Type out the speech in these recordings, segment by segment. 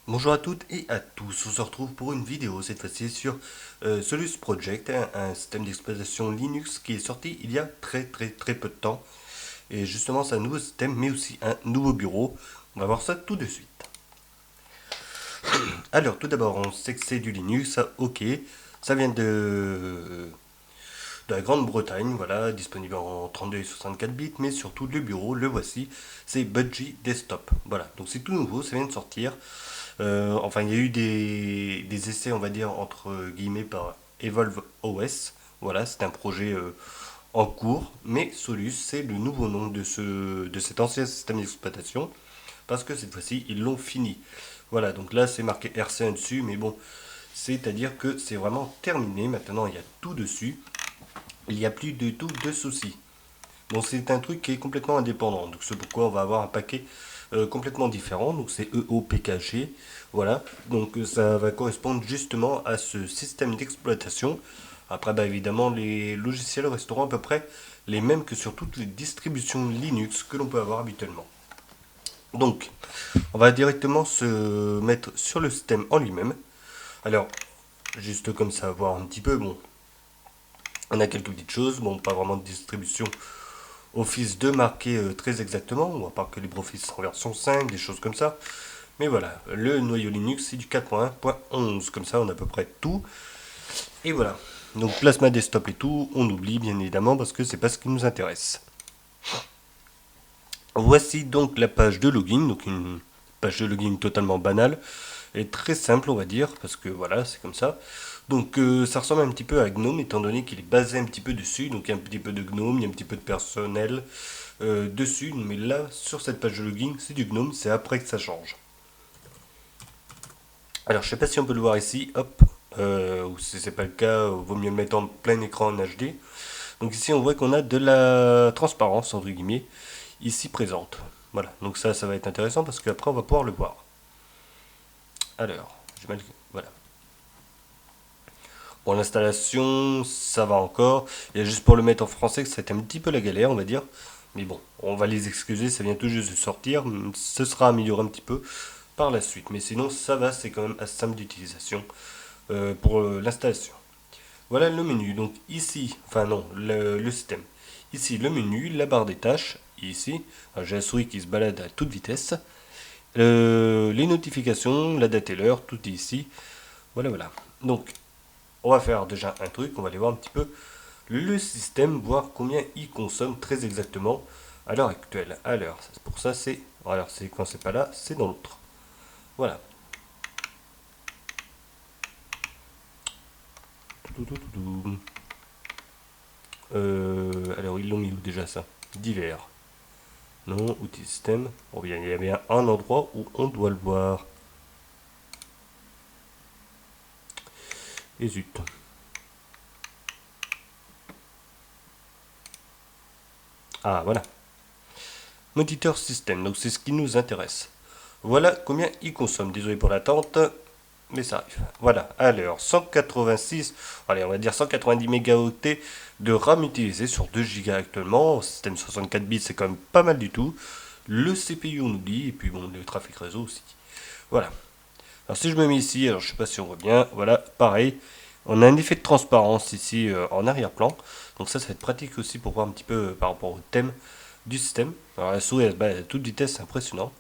Bonjour à toutes et à tous, on se retrouve pour une vidéo cette fois-ci sur Solus Project, un système d'exploitation Linux qui est sorti il y a très peu de temps. Et justement c'est un nouveau système mais aussi un nouveau bureau. On va voir ça tout de suite. Alors tout d'abord on sait que c'est du Linux, ça, ok, ça vient de la Grande-Bretagne, voilà, disponible en 32 et 64 bits, mais surtout le bureau, le voici, c'est Budgie Desktop. Voilà, donc c'est tout nouveau, ça vient de sortir. Enfin, il y a eu des essais, on va dire, entre guillemets, par Evolve OS. Voilà, c'est un projet en cours, mais Solus, c'est le nouveau nom de cet ancien système d'exploitation, parce que cette fois-ci, ils l'ont fini. Voilà, donc là, c'est marqué RC1 dessus, mais bon, c'est-à-dire que c'est vraiment terminé. Maintenant, il y a tout dessus. Il n'y a plus du tout de soucis. Bon, c'est un truc qui est complètement indépendant. Donc, c'est pourquoi on va avoir un paquet complètement différent. Donc, c'est EOPKG. Voilà. Donc, ça va correspondre justement à ce système d'exploitation. Après, bah, évidemment, les logiciels resteront à peu près les mêmes que sur toutes les distributions Linux que l'on peut avoir habituellement. Donc, on va directement se mettre sur le système en lui-même. Alors, juste comme ça, voir un petit peu. Bon, on a quelques petites choses. Bon, pas vraiment de distribution Office 2 marqué très exactement, ou à part que LibreOffice en version 5, des choses comme ça. Mais voilà, le noyau Linux c'est du 4.1.11, comme ça on a à peu près tout. Et voilà. Donc Plasma Desktop et tout, on oublie bien évidemment parce que c'est pas ce qui nous intéresse. Voici donc la page de login, donc une page de login totalement banale et très simple on va dire, parce que voilà, c'est comme ça. Donc ça ressemble un petit peu à GNOME étant donné qu'il est basé un petit peu dessus, donc il y a un petit peu de GNOME, il y a un petit peu de personnel dessus, mais là sur cette page de login c'est du GNOME, c'est après que ça change. Alors je sais pas si on peut le voir ici, hop, ou si c'est pas le cas, vaut mieux le mettre en plein écran en HD. Donc ici on voit qu'on a de la transparence entre guillemets ici présente. Voilà, donc ça va être intéressant parce qu'après on va pouvoir le voir. Alors, voilà. Pour l'installation, ça va encore. Il y a juste pour le mettre en français que c'était un petit peu la galère, on va dire. Mais bon, on va les excuser, ça vient tout juste de sortir. Ce sera amélioré un petit peu par la suite. Mais sinon, ça va, c'est quand même assez simple d'utilisation pour l'installation. Voilà le menu. Donc ici, enfin non, le système. Ici, le menu, la barre des tâches. Ici, j'ai la souris qui se balade à toute vitesse. Les notifications, la date et l'heure, tout est ici. Voilà, voilà. Donc, on va faire déjà un truc, on va aller voir un petit peu le système, voir combien il consomme très exactement à l'heure actuelle. Alors, pour ça, c'est. Alors, c'est quand c'est pas là, c'est dans l'autre. Voilà. Alors, ils l'ont mis où déjà ça? Divers. Non, outils système. Bon, bien, il y a bien un endroit où on doit le voir. Et zut. Ah, voilà. Moniteur système, donc c'est ce qui nous intéresse. Voilà combien il consomme. Désolé pour l'attente, mais ça arrive. Voilà, alors 186, allez, on va dire 190 mégaoctets de RAM utilisé sur 2 Go actuellement. Système 64 bits, c'est quand même pas mal du tout. Le CPU, on oublie, et puis bon, le trafic réseau aussi. Voilà. Alors si je me mets ici, alors je sais pas si on voit bien, voilà, pareil. On a un effet de transparence ici en arrière-plan. Donc ça va être pratique aussi pour voir un petit peu par rapport au thème du système. Alors la souris elle se bat à toute vitesse, c'est impressionnant.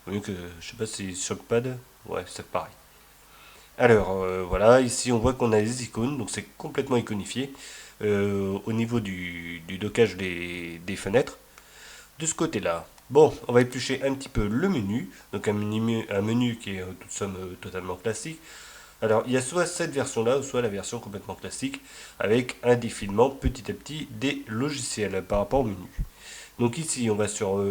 Au mieux que, je sais pas si sur le pad, ouais, c'est pareil. Alors voilà, ici on voit qu'on a les icônes, donc c'est complètement iconifié au niveau du dockage des fenêtres. De ce côté-là, bon, on va éplucher un petit peu le menu, donc un menu qui est toute somme totalement classique. Alors il y a soit cette version-là, soit la version complètement classique, avec un défilement petit à petit des logiciels par rapport au menu. Donc ici, on va sur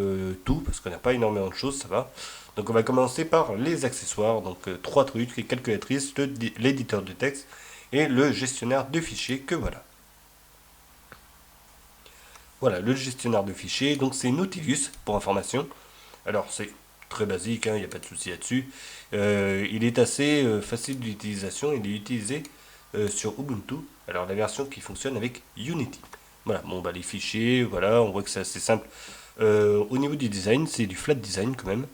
tout, parce qu'on n'a pas énormément de choses, ça va. Donc on va commencer par les accessoires, donc trois trucs, les calculatrices, l'éditeur de texte et le gestionnaire de fichiers, que voilà. Voilà, le gestionnaire de fichiers, donc c'est Nautilus, pour information. Alors c'est très basique, il n'y a pas de souci là-dessus. Il est assez facile d'utilisation, il est utilisé sur Ubuntu, alors la version qui fonctionne avec Unity. Voilà, bon bah les fichiers, voilà, on voit que c'est assez simple. Au niveau du design, c'est du flat design quand même.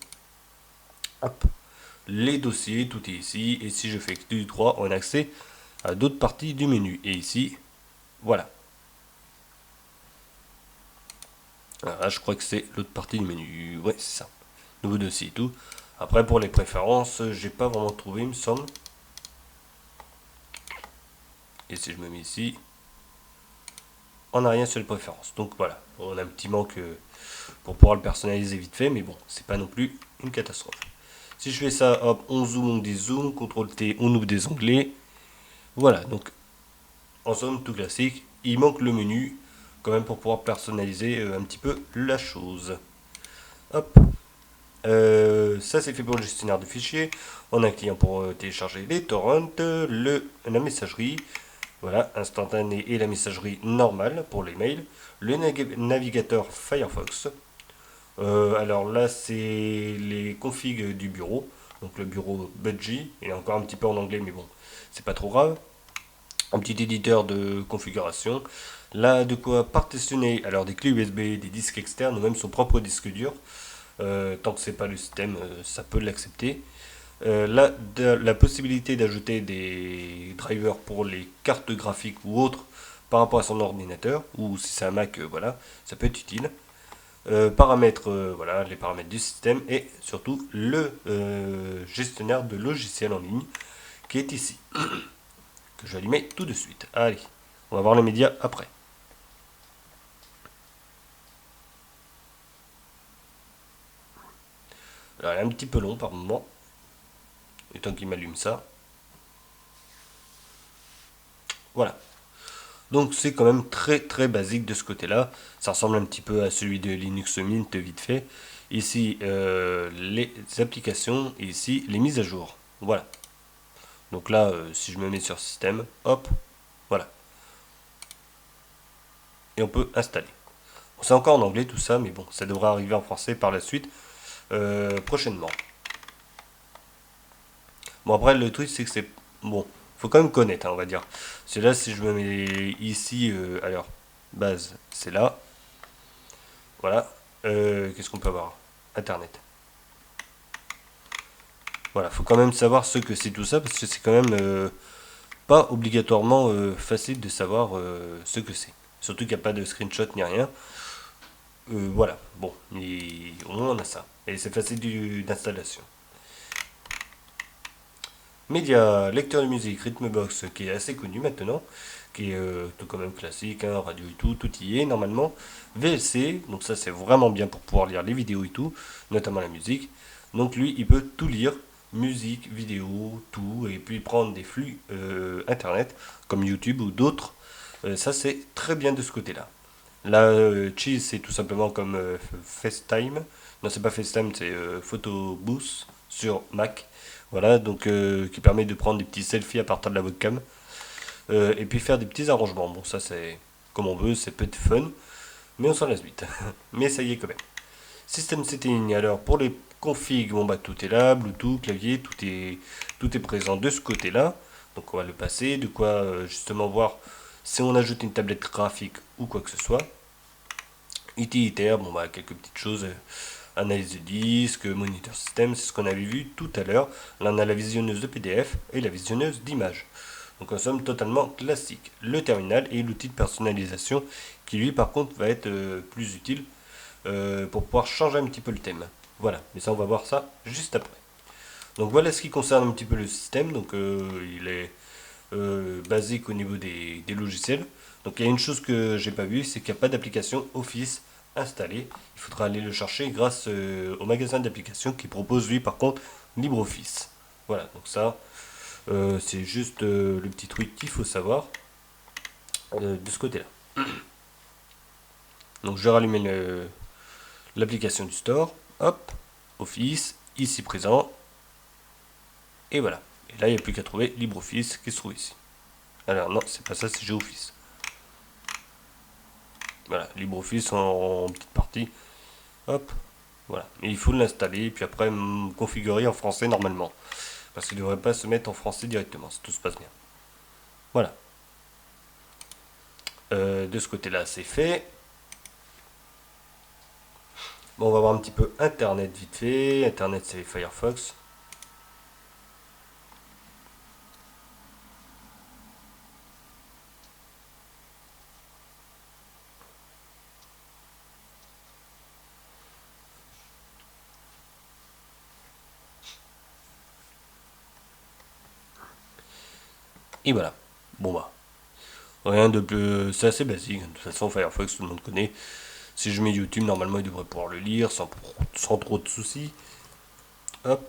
Hop. les dossiers, tout est ici. Et si je fais clic du 3, on a accès à d'autres parties du menu. Et ici, voilà. Voilà, je crois que c'est l'autre partie du menu. Ouais, c'est ça. Nouveau dossier et tout. Après, pour les préférences, j'ai pas vraiment trouvé, il me semble. Et si je me mets ici, on n'a rien sur les préférences. Donc voilà, on a un petit manque pour pouvoir le personnaliser vite fait, mais bon, c'est pas non plus une catastrophe. Si je fais ça, hop, on zoome, on dézoome, CTRL T, on ouvre des onglets. Voilà, donc en somme, tout classique. Il manque le menu, quand même, pour pouvoir personnaliser un petit peu la chose. Hop. Ça, c'est fait pour le gestionnaire de fichiers. On a un client pour télécharger les torrents, la messagerie, voilà, instantané et la messagerie normale pour les mails. Le navigateur Firefox. Alors là, c'est les configs du bureau. Donc le bureau Budgie. Il est encore un petit peu en anglais, mais bon, c'est pas trop grave. Un petit éditeur de configuration. Là, de quoi partitionner alors des clés USB, des disques externes ou même son propre disque dur. Tant que c'est pas le système, ça peut l'accepter. Là, la possibilité d'ajouter des drivers pour les cartes graphiques ou autres par rapport à son ordinateur, ou si c'est un Mac, voilà, ça peut être utile. Paramètres, voilà, les paramètres du système et surtout le gestionnaire de logiciels en ligne qui est ici, que je vais allumer tout de suite. Allez, on va voir les médias après. Alors, il est un petit peu long par moment, le temps qu'il m'allume ça. Voilà. Donc c'est quand même très très basique de ce côté-là. Ça ressemble un petit peu à celui de Linux Mint vite fait. Ici les applications et ici les mises à jour. Voilà. Donc là, si je me mets sur système, hop, voilà. Et on peut installer. Bon, c'est encore en anglais tout ça, mais bon, ça devrait arriver en français par la suite, prochainement. Bon après le truc c'est que c'est... Bon, faut quand même connaître, hein, on va dire. C'est là si je me mets ici, alors, base, c'est là. Voilà. Qu'est-ce qu'on peut avoir? Internet. Voilà, faut quand même savoir ce que c'est tout ça, parce que c'est quand même pas obligatoirement facile de savoir ce que c'est. Surtout qu'il n'y a pas de screenshot ni rien. Voilà, bon, au moins on a ça. Et c'est facile d'installation. Média, lecteur de musique, Rhythmbox, qui est assez connu maintenant, qui est tout quand même classique, hein, radio et tout, tout y est normalement. VLC, donc ça c'est vraiment bien pour pouvoir lire les vidéos et tout, notamment la musique. Donc lui, il peut tout lire, musique, vidéo, tout, et puis prendre des flux internet, comme YouTube ou d'autres. Ça c'est très bien de ce côté-là. Là, Cheese, c'est tout simplement comme FaceTime. Non, c'est pas FaceTime, c'est Photo Booth sur Mac. Voilà, donc qui permet de prendre des petits selfies à partir de la webcam. Et puis faire des petits arrangements. Bon, ça c'est comme on veut, c'est peut-être fun, mais on s'en lasse vite. Mais ça y est quand même. System setting, alors pour les configs, bon bah tout est là, Bluetooth, clavier, tout est présent de ce côté-là. Donc on va le passer, de quoi justement voir si on ajoute une tablette graphique ou quoi que ce soit. Utilitaire, bon bah quelques petites choses, analyse de disque, moniteur système, c'est ce qu'on avait vu tout à l'heure. Là on a la visionneuse de PDF et la visionneuse d'images. Donc en somme totalement classique. Le terminal et l'outil de personnalisation qui lui par contre va être plus utile pour pouvoir changer un petit peu le thème. Voilà, mais ça on va voir ça juste après. Donc voilà ce qui concerne un petit peu le système. Donc il est basique au niveau des logiciels. Donc il y a une chose que j'ai pas vue, c'est qu'il n'y a pas d'application Office installée. Il faudra aller le chercher grâce au magasin d'applications qui propose lui par contre LibreOffice. Voilà, donc ça c'est juste le petit truc qu'il faut savoir de ce côté-là. Donc je vais rallumer l'application du store. Hop, Office, ici présent. Et voilà. Et là il n'y a plus qu'à trouver LibreOffice qui se trouve ici. Alors non, c'est pas ça, c'est GeoOffice. Voilà, LibreOffice en petite partie. Hop, voilà. Et il faut l'installer, puis après configurer en français normalement. Parce qu'il ne devrait pas se mettre en français directement, si tout se passe bien. Voilà. De ce côté-là, c'est fait. Bon, on va voir un petit peu Internet vite fait. Internet, c'est Firefox. Et voilà. Bon bah, rien de plus, c'est assez basique. De toute façon, Firefox, tout le monde connaît. Si je mets YouTube, normalement, il devrait pouvoir le lire sans trop de soucis. Hop.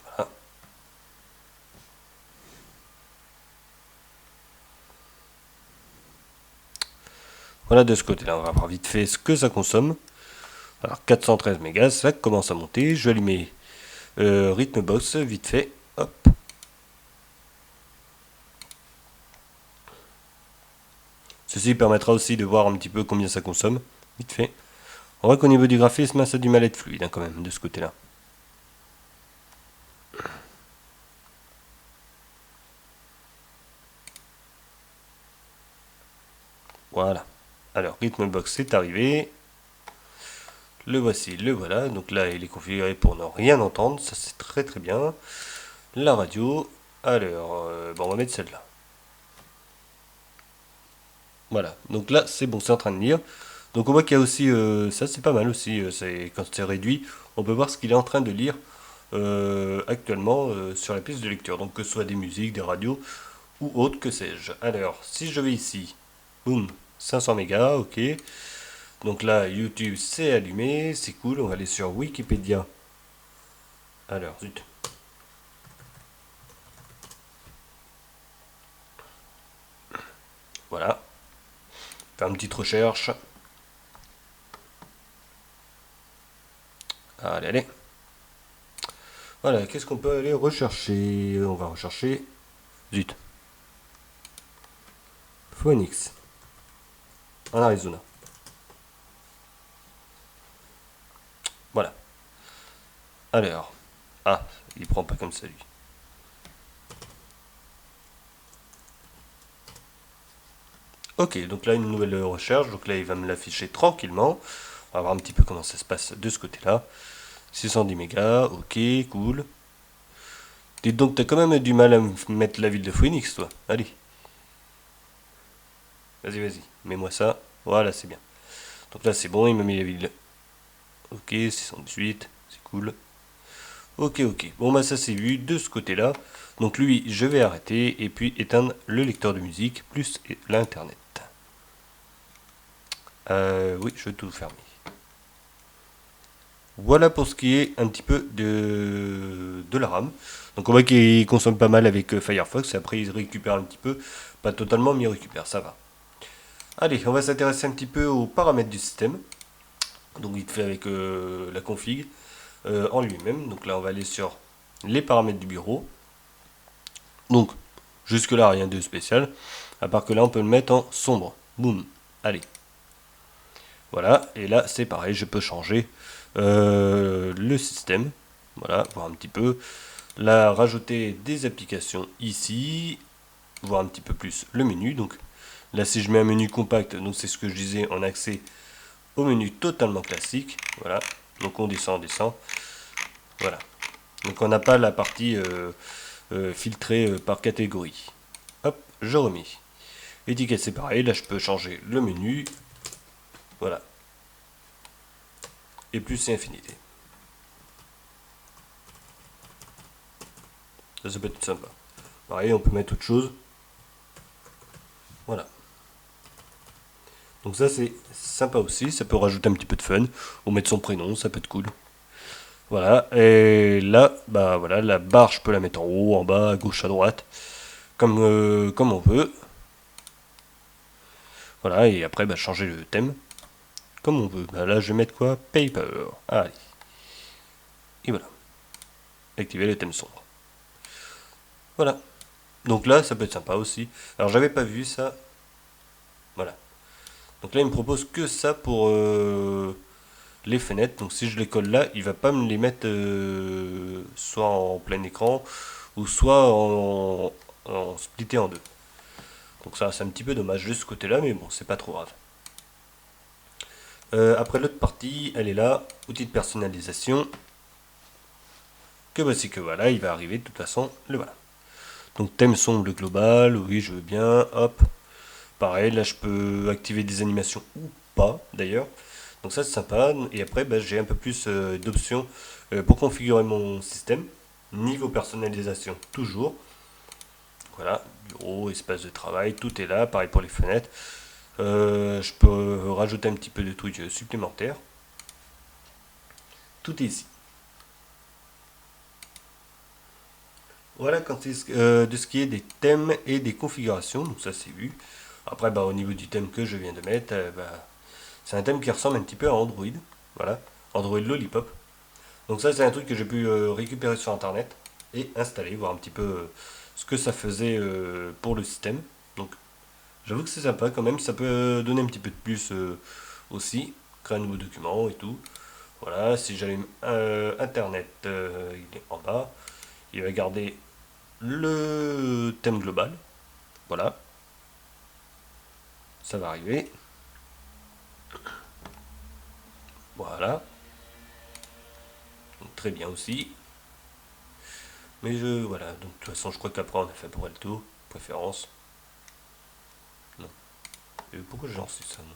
Voilà. Voilà de ce côté-là. On va voir vite fait ce que ça consomme. Alors 413 mégas, ça commence à monter. Je vais allumer Rhythmbox vite fait. Hop. Ceci permettra aussi de voir un petit peu combien ça consomme. Vite fait. On voit qu'au niveau du graphisme, ça a du mal à être fluide hein, quand même de ce côté-là. Voilà. Alors, Rhythmbox est arrivé. Le voici, le voilà. Donc là, il est configuré pour ne rien entendre. Ça, c'est très très bien. La radio. Alors, bon, on va mettre celle-là. Voilà. Donc là, c'est bon, c'est en train de lire. Donc on voit qu'il y a aussi, ça c'est pas mal aussi, c'est quand c'est réduit, on peut voir ce qu'il est en train de lire actuellement sur la piste de lecture. Donc que ce soit des musiques, des radios ou autre, que sais-je. Alors, si je vais ici, boum, 500 mégas, ok. Donc là, YouTube c'est allumé, c'est cool. On va aller sur Wikipédia. Alors, zut. Voilà. Faire une petite recherche. Allez, allez. Voilà, qu'est-ce qu'on peut aller rechercher? On va rechercher. Zut. Phoenix. En Arizona. Voilà. Alors. Ah, il prend pas comme ça lui. Ok, donc là une nouvelle recherche, donc là il va me l'afficher tranquillement. On va voir un petit peu comment ça se passe de ce côté-là. 610 mégas, ok, cool. Dis donc, t'as quand même du mal à me mettre la ville de Phoenix, toi. Allez, vas-y, vas-y, mets-moi ça. Voilà, c'est bien. Donc là c'est bon, il m'a mis la ville. Ok, 618, c'est cool. Ok, ok. Bon bah ça c'est vu de ce côté-là. Donc lui, je vais arrêter et puis éteindre le lecteur de musique plus l'internet. Oui, je vais tout fermer. Voilà pour ce qui est un petit peu de la RAM. Donc on voit qu'il consomme pas mal avec Firefox. Après il récupère un petit peu. Pas totalement, mais il récupère, ça va. Allez, on va s'intéresser un petit peu aux paramètres du système. Donc il fait avec la config en lui-même. Donc là on va aller sur les paramètres du bureau. Donc jusque là rien de spécial. À part que là on peut le mettre en sombre. Boum. Allez. Voilà, et là c'est pareil, je peux changer le système, voilà, voir un petit peu, là rajouter des applications ici, voir un petit peu plus le menu, donc là si je mets un menu compact, donc c'est ce que je disais, en accès au menu totalement classique, voilà, donc on descend, voilà, donc on n'a pas la partie filtrée par catégorie, hop, je remets, étiquette c'est pareil, là je peux changer le menu, voilà, et plus c'est infinité. Ça peut être sympa. Pareil, on peut mettre autre chose. Voilà. Donc ça c'est sympa aussi, ça peut rajouter un petit peu de fun, ou mettre son prénom, ça peut être cool. Voilà, et là, bah voilà, la barre je peux la mettre en haut, en bas, à gauche, à droite, comme on veut. Voilà, et après bah, changer le thème, comme on veut. Bah, là je vais mettre quoi? Paper. Allez. Et voilà. Activer le thème sombre. Voilà. Donc là ça peut être sympa aussi. Alors j'avais pas vu ça. Voilà. Donc là il me propose que ça pour les fenêtres. Donc si je les colle là, il va pas me les mettre soit en plein écran ou soit en splitté en deux. Donc ça c'est un petit peu dommage de ce côté-là, mais bon, c'est pas trop grave. Après l'autre partie, elle est là, outil de personnalisation. Que voici que voilà, il va arriver de toute façon, le voilà. Donc thème sombre global, oui je veux bien, hop. Pareil, là je peux activer des animations ou pas d'ailleurs. Donc ça c'est sympa. Et après bah, j'ai un peu plus d'options pour configurer mon système. Niveau personnalisation, toujours. Voilà, bureau, espace de travail, tout est là. Pareil pour les fenêtres. Je peux rajouter un petit peu de trucs supplémentaires. Tout est ici. Voilà quand c'est de ce qui est des thèmes et des configurations. Donc ça c'est vu. Après bah, au niveau du thème que je viens de mettre, bah, c'est un thème qui ressemble un petit peu à Android. Voilà, Android Lollipop. Donc ça c'est un truc que j'ai pu récupérer sur internet et installer, voir un petit peu ce que ça faisait pour le système. Donc j'avoue que c'est sympa quand même, ça peut donner un petit peu de plus aussi, créer un nouveau document et tout. Voilà, si j'allume internet, il est en bas, il va garder le thème global. Voilà, ça va arriver. Voilà, donc, très bien aussi. Mais voilà, donc de toute façon je crois qu'après on a fait pour le tour. Préférence. Non. Et pourquoi j'ai lancé ça non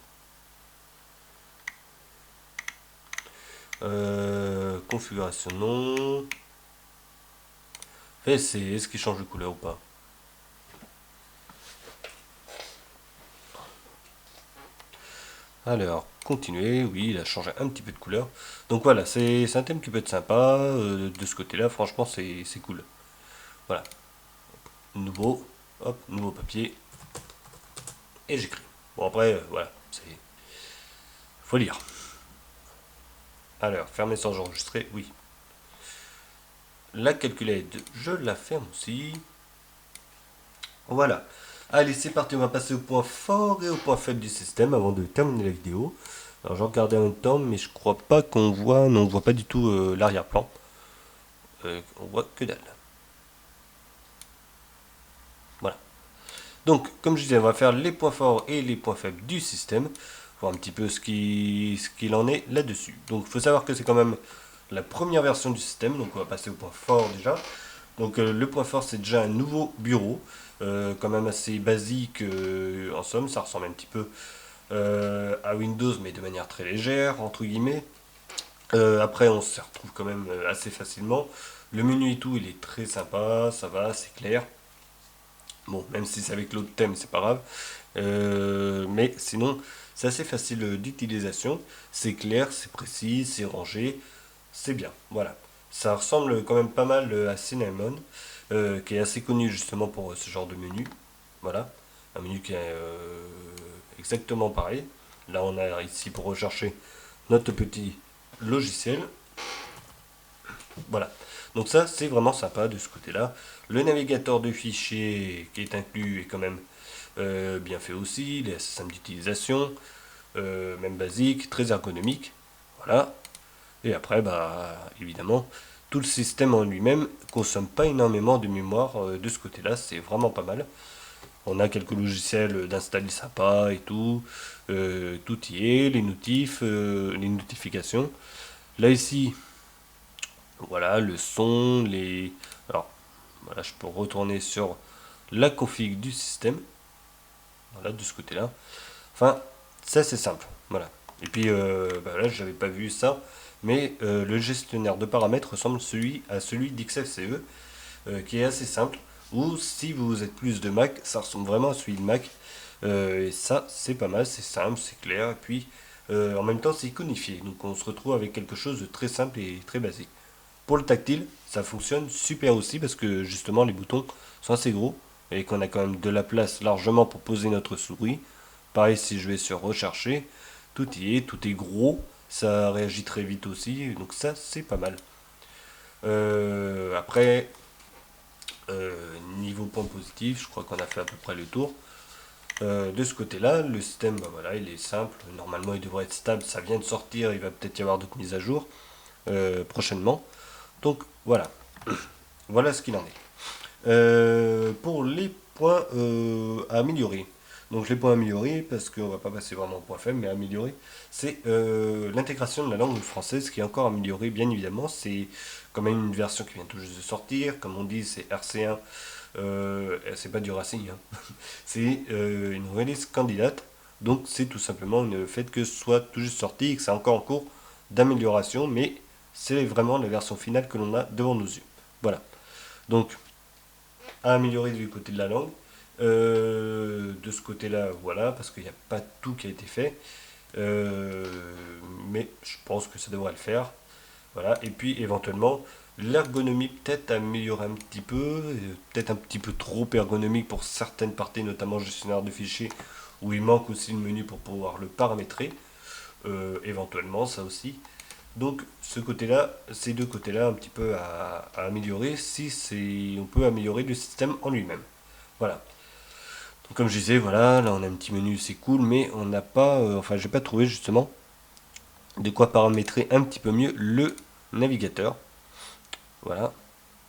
configuration non. C'est est-ce qu'il change de couleur ou pas? Alors, continuer, oui, il a changé un petit peu de couleur. Donc voilà, c'est un thème qui peut être sympa. De ce côté-là, franchement, c'est cool. Voilà, nouveau, hop, nouveau papier, et j'écris. Bon, après, voilà, c'est. Faut lire. Alors, fermer sans enregistrer, oui. La calculette, je la ferme aussi. Voilà. Allez, c'est parti, on va passer au point fort et au point faible du système avant de terminer la vidéo. Alors, je regardais en même temps, mais je crois pas qu'on voit, non, on voit pas du tout l'arrière-plan. On voit que dalle. Voilà. Donc, comme je disais, on va faire les points forts et les points faibles du système, voir un petit peu ce qu'il en est là-dessus. Donc, il faut savoir que c'est quand même la première version du système, donc on va passer au point fort déjà. Donc, le point fort, c'est déjà un nouveau bureau, quand même assez basique en somme, ça ressemble un petit peu à Windows, mais de manière très légère, entre guillemets. Après, on se retrouve quand même assez facilement. Le menu et tout, il est très sympa, ça va, c'est clair. Bon, même si c'est avec l'autre thème, c'est pas grave. Mais sinon, c'est assez facile d'utilisation. C'est clair, c'est précis, c'est rangé. C'est bien. Voilà. Ça ressemble quand même pas mal à Cinnamon, qui est assez connu justement pour ce genre de menu. Voilà. Un menu qui est exactement pareil. Là, on a ici pour rechercher notre petit logiciel. Voilà. Donc ça, c'est vraiment sympa de ce côté-là. Le navigateur de fichiers qui est inclus est quand même bien fait aussi. Il est assez simple d'utilisation, même basique, très ergonomique. Voilà. Et après, bah, évidemment, tout le système en lui-même consomme pas énormément de mémoire de ce côté-là. C'est vraiment pas mal. On a quelques logiciels d'installer sympa et tout. Tout y est, les notifs, les notifications. Là ici, voilà, le son, les. Alors, voilà, je peux retourner sur la config du système. Voilà, de ce côté-là. Enfin, ça c'est simple. Voilà. Et puis bah là, j'avais pas vu ça, mais le gestionnaire de paramètres ressemble à celui d'XFCE, qui est assez simple. Ou si vous êtes plus de Mac, ça ressemble vraiment à celui de Mac. Et ça, c'est pas mal, c'est simple, c'est clair. Et puis en même temps, c'est iconifié. Donc on se retrouve avec quelque chose de très simple et très basique. Pour le tactile, ça fonctionne super aussi parce que justement les boutons sont assez gros et qu'on a quand même de la place largement pour poser notre souris. Pareil si je vais sur rechercher, tout y est, tout est gros, ça réagit très vite aussi, donc ça c'est pas mal. Après, niveau point positif, je crois qu'on a fait à peu près le tour. De ce côté-là, le système, bah voilà, il est simple. Normalement, il devrait être stable. Ça vient de sortir. Il va peut-être y avoir d'autres mises à jour prochainement. Donc voilà, voilà ce qu'il en est. Pour les points à améliorer. Donc les points améliorés, parce qu'on va pas passer vraiment au point faible, mais améliorer, c'est l'intégration de la langue française qui est encore améliorée, bien évidemment. C'est quand même une version qui vient tout juste de sortir. Comme on dit, c'est RC1. C'est pas du Racing, hein. C'est une release candidate. Donc c'est tout simplement le fait que ce soit tout juste sorti et que c'est encore en cours d'amélioration, mais c'est vraiment la version finale que l'on a devant nos yeux. Voilà. Donc à améliorer du côté de la langue. De ce côté-là, voilà, parce qu'il n'y a pas tout qui a été fait. Euh, mais je pense que ça devrait le faire. Voilà. Et puis éventuellement, l'ergonomie peut-être améliorer un petit peu, peut-être un petit peu trop ergonomique pour certaines parties, notamment gestionnaire de fichiers, où il manque aussi le menu pour pouvoir le paramétrer. Éventuellement, ça aussi. Donc ce côté-là, ces deux côtés-là, un petit peu à améliorer, si c'est, on peut améliorer le système en lui-même. Voilà. Donc comme je disais, voilà, là on a un petit menu, c'est cool, mais on n'a pas, enfin j'ai pas trouvé justement de quoi paramétrer un petit peu mieux le navigateur. Voilà.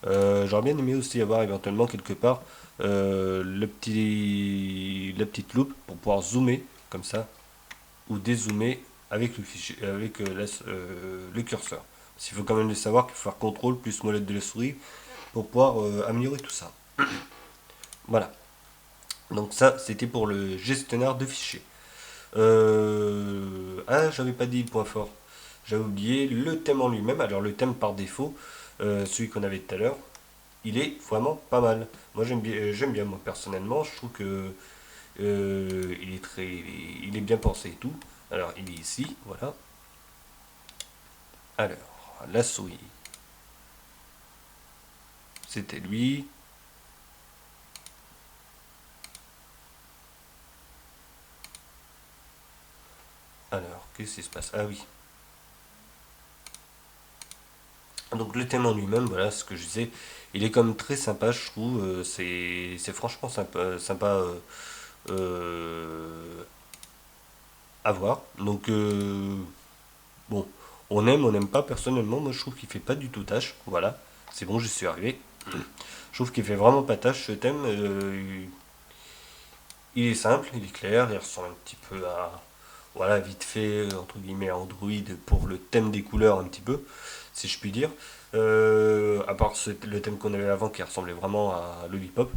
J'aurais bien aimé aussi avoir éventuellement quelque part la petite loupe pour pouvoir zoomer comme ça ou dézoomer avec le fichier, avec le curseur. Parce qu'il faut quand même le savoir qu'il faut faire contrôle plus molette de la souris pour pouvoir améliorer tout ça. Voilà. Donc ça, c'était pour le gestionnaire de fichiers. Ah, j'avais pas dit le point fort. J'avais oublié le thème en lui-même. Alors le thème par défaut, celui qu'on avait tout à l'heure, il est vraiment pas mal. Moi j'aime bien moi personnellement. Je trouve que il est bien pensé et tout. Alors il est ici, voilà. Alors la souris, c'était lui. Alors qu'est-ce qui se passe? Ah oui. Donc le thème en lui-même, voilà ce que je disais, il est comme très sympa, je trouve. C'est franchement sympa euh, à voir. Donc bon, on n'aime pas personnellement. Moi je trouve qu'il fait pas du tout tâche. Voilà, c'est bon, j'y suis arrivé. Je trouve qu'il fait vraiment pas tâche ce thème. Il est simple, il est clair, il ressemble un petit peu à, voilà, vite fait, entre guillemets, à Android pour le thème des couleurs un petit peu, si je puis dire. À part le thème qu'on avait avant qui ressemblait vraiment à Lollipop.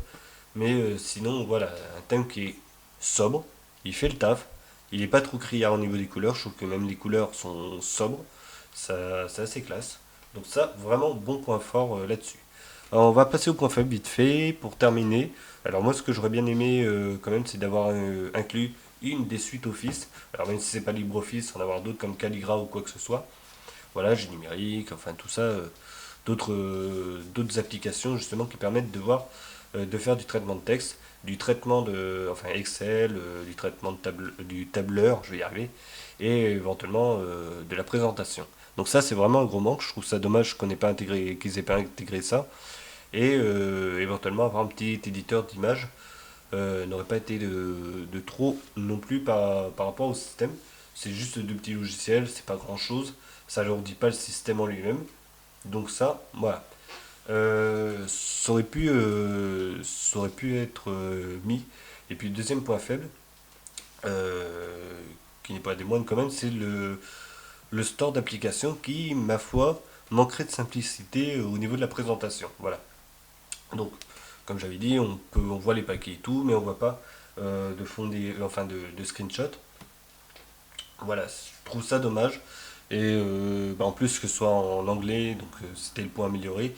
Mais sinon, voilà, un thème qui est sobre, il fait le taf, il n'est pas trop criard au niveau des couleurs, je trouve que même les couleurs sont sobres, ça, c'est assez classe. Donc ça, vraiment bon point fort là-dessus. Alors, on va passer au point faible vite fait pour terminer. Alors moi ce que j'aurais bien aimé quand même c'est d'avoir inclus une des suites Office. Alors même si c'est pas LibreOffice, en avoir d'autres comme Calligra ou quoi que ce soit. Voilà, j'ai numérique, enfin tout ça, d'autres applications justement qui permettent de voir, de faire du traitement de texte, du traitement de, enfin Excel, du traitement du tableur, je vais y arriver, et éventuellement de la présentation. Donc ça c'est vraiment un gros manque. Je trouve ça dommage qu'on n'ait pas intégré, qu'ils aient pas intégré ça, et éventuellement avoir un petit éditeur d'image n'aurait pas été de trop non plus par rapport au système. C'est juste deux petits logiciels, c'est pas grand chose, ça leur dit pas le système en lui-même. Donc ça, voilà. Ça aurait pu être mis. Et puis le deuxième point faible, euh, qui n'est pas des moindres quand même, c'est le store d'applications qui, ma foi, manquerait de simplicité au niveau de la présentation. Voilà. Donc, comme j'avais dit, on voit les paquets et tout, mais on voit pas de fond enfin de screenshot. Voilà, je trouve ça dommage. Et en plus que ce soit en anglais, donc c'était le point amélioré.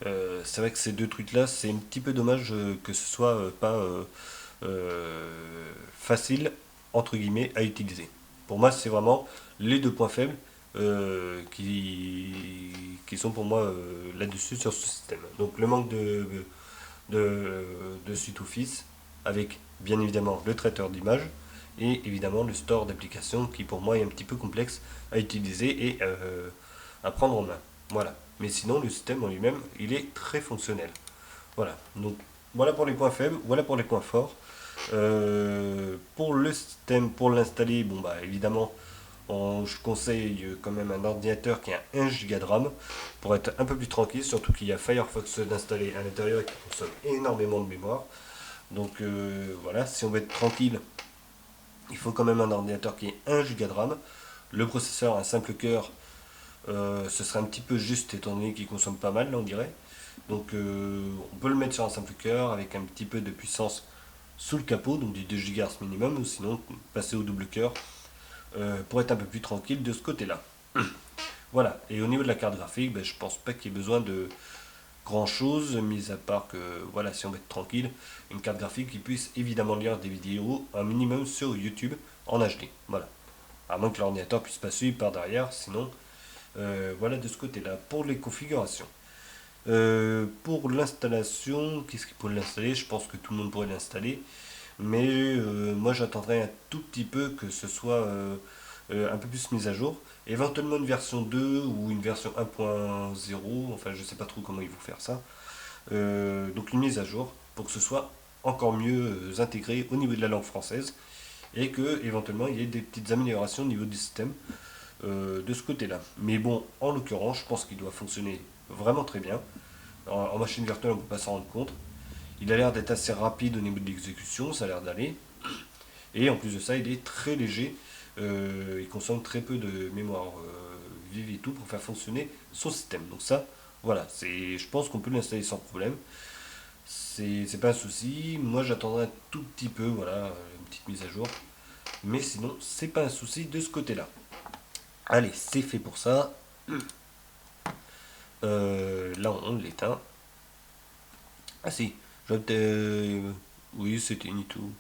C'est vrai que ces deux trucs-là, c'est un petit peu dommage que ce soit pas facile entre guillemets à utiliser. Pour moi, c'est vraiment les deux points faibles qui sont pour moi là-dessus sur ce système. Donc le manque de suite Office avec bien évidemment le traiteur d'image et évidemment le store d'applications qui pour moi est un petit peu complexe à utiliser et à prendre en main. Voilà. Mais sinon le système en lui-même il est très fonctionnel. Voilà. Donc voilà pour les points faibles, voilà pour les points forts. Pour le système, pour l'installer, bon bah évidemment je conseille quand même un ordinateur qui a 1 Go de RAM pour être un peu plus tranquille, surtout qu'il y a Firefox d'installer à l'intérieur et qui consomme énormément de mémoire. Donc voilà, si on veut être tranquille, il faut quand même un ordinateur qui ait 1 Go de RAM. Le processeur, un simple cœur, ce serait un petit peu juste étant donné qu'il consomme pas mal, là on dirait. Donc on peut le mettre sur un simple cœur avec un petit peu de puissance sous le capot, donc du 2 GHz minimum, ou sinon passer au double cœur pour être un peu plus tranquille de ce côté-là. Voilà, et au niveau de la carte graphique, ben, je pense pas qu'il y ait besoin de grand chose, mis à part que, voilà, si on veut être tranquille, une carte graphique qui puisse évidemment lire des vidéos un minimum sur YouTube en HD. Voilà. À moins que l'ordinateur puisse pas suivre par derrière, sinon, voilà de ce côté-là. Pour les configurations. Pour l'installation, qu'est-ce qu'il faut l'installer? Je pense que tout le monde pourrait l'installer. Mais moi j'attendrai un tout petit peu que ce soit un peu plus mis à jour. Éventuellement une version 2 ou une version 1.0, enfin je sais pas trop comment ils vont faire ça. Donc une mise à jour pour que ce soit encore mieux intégré au niveau de la langue française et que éventuellement il y ait des petites améliorations au niveau du système de ce côté-là. Mais bon, en l'occurrence, je pense qu'il doit fonctionner vraiment très bien. En machine virtuelle, on ne peut pas s'en rendre compte. Il a l'air d'être assez rapide au niveau de l'exécution, ça a l'air d'aller. Et en plus de ça, il est très léger. Il consomme très peu de mémoire vive et tout pour faire fonctionner son système. Donc ça, voilà, je pense qu'on peut l'installer sans problème. C'est pas un souci. Moi, j'attendrai un tout petit peu, voilà, une petite mise à jour. Mais sinon, c'est pas un souci de ce côté-là. Allez, c'est fait pour ça. Là, on l'éteint. Ah si, je vais peut-être... oui, c'était ni tout.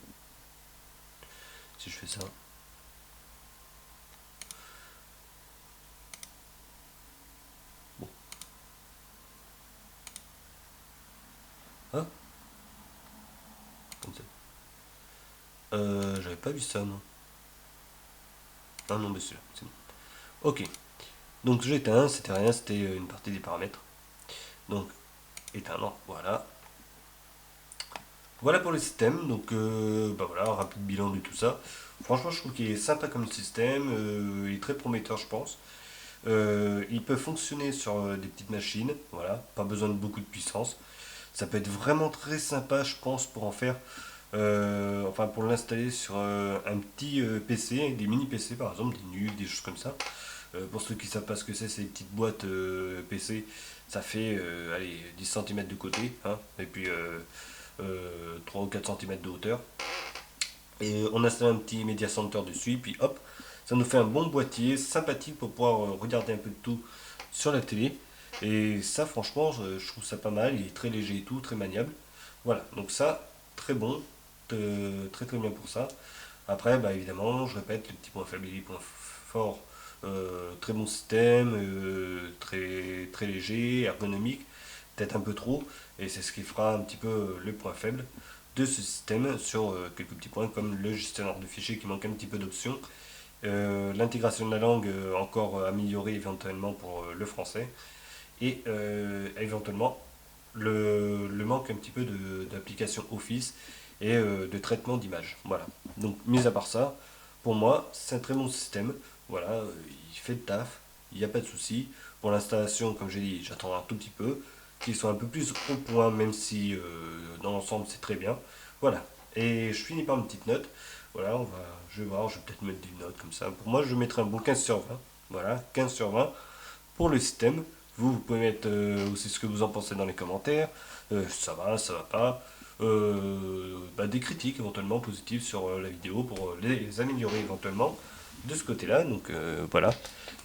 Si je fais ça. Bon. Ah, comme ça. J'avais pas vu ça, non. Ah non, mais c'est bon. Ok. Donc j'éteins, c'était rien, c'était une partie des paramètres. Donc, éteindre, voilà. Voilà pour le système, donc bah voilà, un rapide bilan de tout ça. Franchement, je trouve qu'il est sympa comme système, il est très prometteur, je pense. Il peut fonctionner sur des petites machines, voilà, pas besoin de beaucoup de puissance. Ça peut être vraiment très sympa, je pense, pour en faire, enfin pour l'installer sur un petit PC, des mini PC par exemple, des NUC, des choses comme ça. Pour ceux qui ne savent pas ce que c'est des petites boîtes PC, ça fait allez, 10 cm de côté, hein, et puis 3 ou 4 cm de hauteur. Et on installe un petit Media Center dessus, puis hop, ça nous fait un bon boîtier sympathique pour pouvoir regarder un peu de tout sur la télé. Et ça, franchement, je trouve ça pas mal. Il est très léger et tout, très maniable. Voilà, donc ça, très bon, très très bien pour ça. Après, bah, évidemment, je répète, les petits points faibles et les points forts, très bon système, très, très léger, ergonomique, peut-être un peu trop, et c'est ce qui fera un petit peu le point faible de ce système sur quelques petits points comme le gestionnaire de fichiers qui manque un petit peu d'options, l'intégration de la langue encore améliorée éventuellement pour le français, et éventuellement le manque un petit peu d'application Office et de traitement d'image. Voilà. Donc, mis à part ça, pour moi, c'est un très bon système. Voilà, il fait le taf, il n'y a pas de souci. Pour l'installation, comme j'ai dit, j'attends un tout petit peu, qu'ils soient un peu plus au point, même si dans l'ensemble c'est très bien. Voilà. Et je finis par une petite note. Voilà, je vais voir, je vais peut-être mettre des notes comme ça. Pour moi, je mettrai un bon 15 sur 20. Voilà, 15 sur 20 pour le système. Vous pouvez mettre aussi ce que vous en pensez dans les commentaires. Ça va pas. Bah, des critiques éventuellement positives sur la vidéo pour les améliorer éventuellement de ce côté-là. Donc voilà.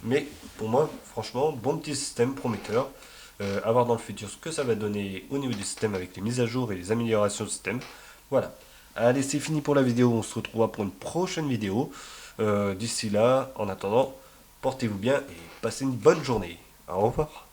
Mais pour moi, franchement, bon petit système prometteur. À voir dans le futur ce que ça va donner au niveau du système avec les mises à jour et les améliorations du système. Voilà. Allez, c'est fini pour la vidéo. On se retrouvera pour une prochaine vidéo. D'ici là, en attendant, portez-vous bien et passez une bonne journée. Au revoir.